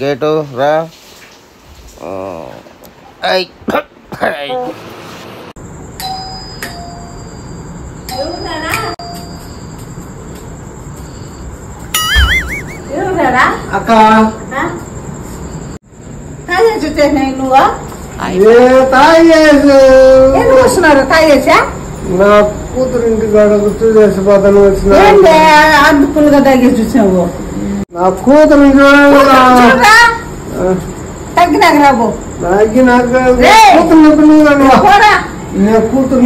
Gate రా. అక్క నువ్వు వస్తున్నారు తాగేసా నా కూతురు ఇంటికి గుర్తు చేసిపోతాను వచ్చిన అందుకులుగా తాగేసి చూసావు. నా కూతురు తగ్గినాక రాబో తగ్గినాక కూతురు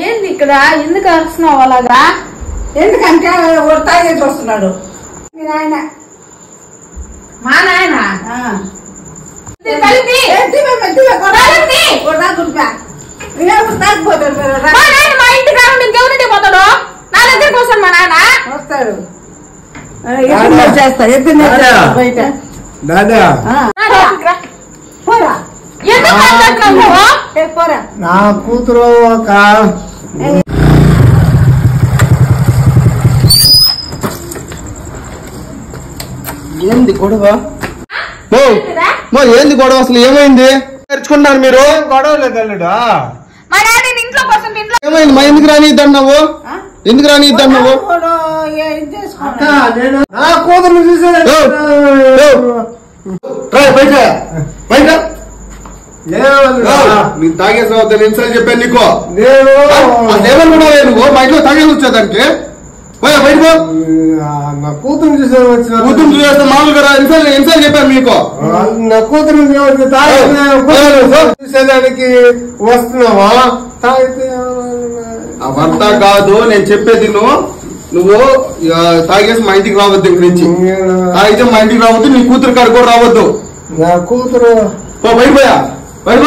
ఏంది ఇక్కడ ఎందుకు అరుస్తున్నావు అలాగా? ఎందుకంటే తాగేసి వస్తున్నాడు మీ నాయన. మా నాయన మా ఇంటికి రాకుండా ఇంకెవరింటికి పోతాడు? నా దగ్గరికి వస్తాడు మా నాయన. వస్తాడు చేస్తా బయట. పోరా నా కూతురు ఒక ఏంది గొడవ? ఏంది గొడవ? అసలు ఏమైంది? తెరుచుకున్నారు మీరు? గొడవ లేదు అల్లుడా. ఏమైంది? మా ఎందుకు రానిద్దన్నావు? ఎందుకు రానిద్దన్నావు? నా కూతురు చూసాను నీకు తాగేసి రావద్దని ఎన్నిసార్లు చెప్పాను నీకు? నేను ఏమనుకున్నావే నువ్వు? మా ఇంట్లో తాగేసి వచ్చేదానికి పోయా బయట. నా కూతురు చూసాను వచ్చిన కూతురు చూసేస్తే మామూలుగా ఎన్నిసార్లు చెప్పాను మీకు? నా కూతురు చూసేదానికి వస్తున్నావా? తాగితే ఆ భర్త కాదు నేను చెప్పేది. నువ్వు తాగేసి మా ఇంటికి రావద్దు. ఇక్కడి నుంచి తాగితే మా ఇంటికి రావద్దు. నీ కూతురు కాడ కూడా రావద్దు. నా కూతురు బయటపోయా బయట.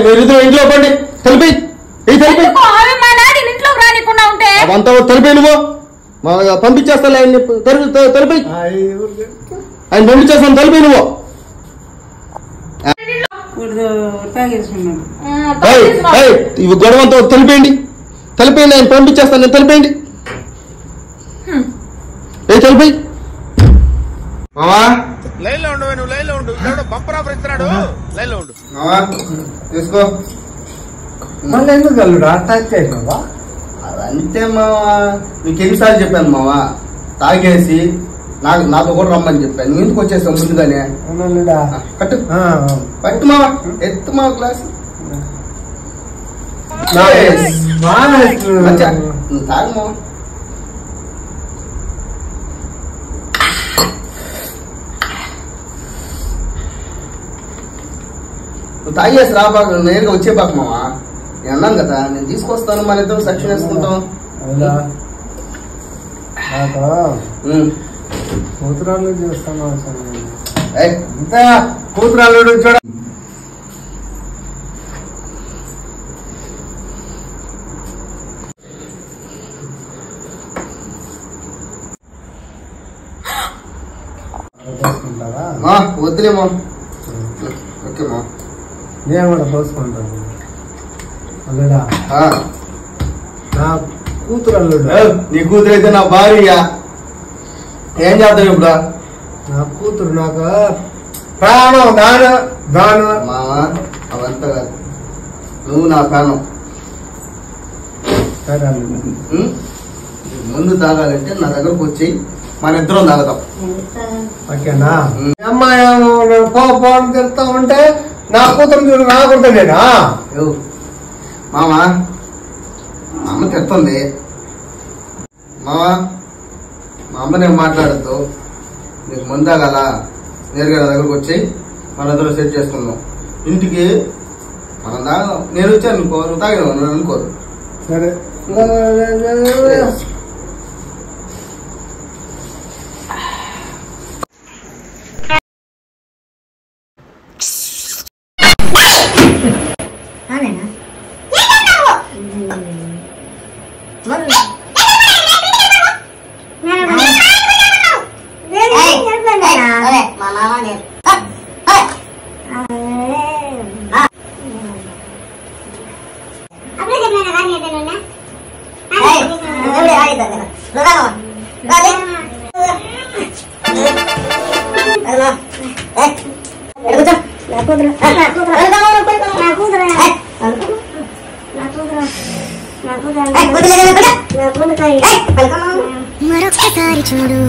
మీరిద్దరు ఇంట్లో పడి తెలిపి అంతా తెలిపి నువ్వు పంపించేస్తా. తెలిపి ఆయన పంపించేస్తాను. తెలిపి నువ్వు ఇవి గొడవంతా తెలిపేయండి. తెలిపేయండి. ఆయన పంపించేస్తాను. నేను తెలిపేయండి. తెలిపి మావా లైన్ లో ఉండు. నువ్వు లైన్ లో ఉండు. బంపర్ ఆఫర్ ఇస్తున్నాడు. లైన్ లో ఉండు. మావా తీసుకో. మళ్ళీ ఎందుకు అల్లుడా తాగేసినావా? అంతే మావా. నీకు ఎన్నిసార్లు చెప్పాను మావా? తాగేసి నాతో కూడా రమ్మని చెప్పాను. నువ్వు ఎందుకు వచ్చేసావు ముందుగానే? కట్టు పట్టు మావా. ఎత్తు మా క్లాస్ నువ్వు తాగు మావా. నువ్వు తాగేసి రాబాక నేరుగా వచ్చేబాక మావా. నేను అన్నాను కదా నేను తీసుకొస్తాను. మన ఇద్దరు సెక్షన్ వేసుకుంటాం. కూతురాళ్ళు చూస్తాను అంత కూతురాళ్ళు చూడ. వద్దులేమో. ఓకే మా నేను కూడా పోసుకుంటాను. అల్లుడా నా కూతురు అల్లుడు. నీ కూతురు అయితే నా భార్య. ఏం చేద్దాం ఇప్పుడు? నా కూతురు నాకు ప్రాణం. దాను మావా అవంతా కాదు. నువ్వు నా ప్రాణం. సరే అల్లుడు. ముందు తాగాలంటే నా దగ్గరకు వచ్చి మన ఇద్దరం తాగుతాం. ఓకేనా? అమ్మాయి పోని తిరుగుతా ఉంటే నా కూతురు చూడు నాకుంటానేనా? మామా మా అమ్మ తిడుతుంది. మామా మా అమ్మ నేను మాట్లాడద్దు. నీకు ముందా కదా నేరుగా నా దగ్గరకు వచ్చి మన ఇద్దరు సెట్ చేసుకుందాం. ఇంటికి మనం తాగదాం. నేను వచ్చాను అనుకో, నువ్వు తాగినావు నువ్వు అనుకోదు. సరే Apa మరొకసారి చూడు.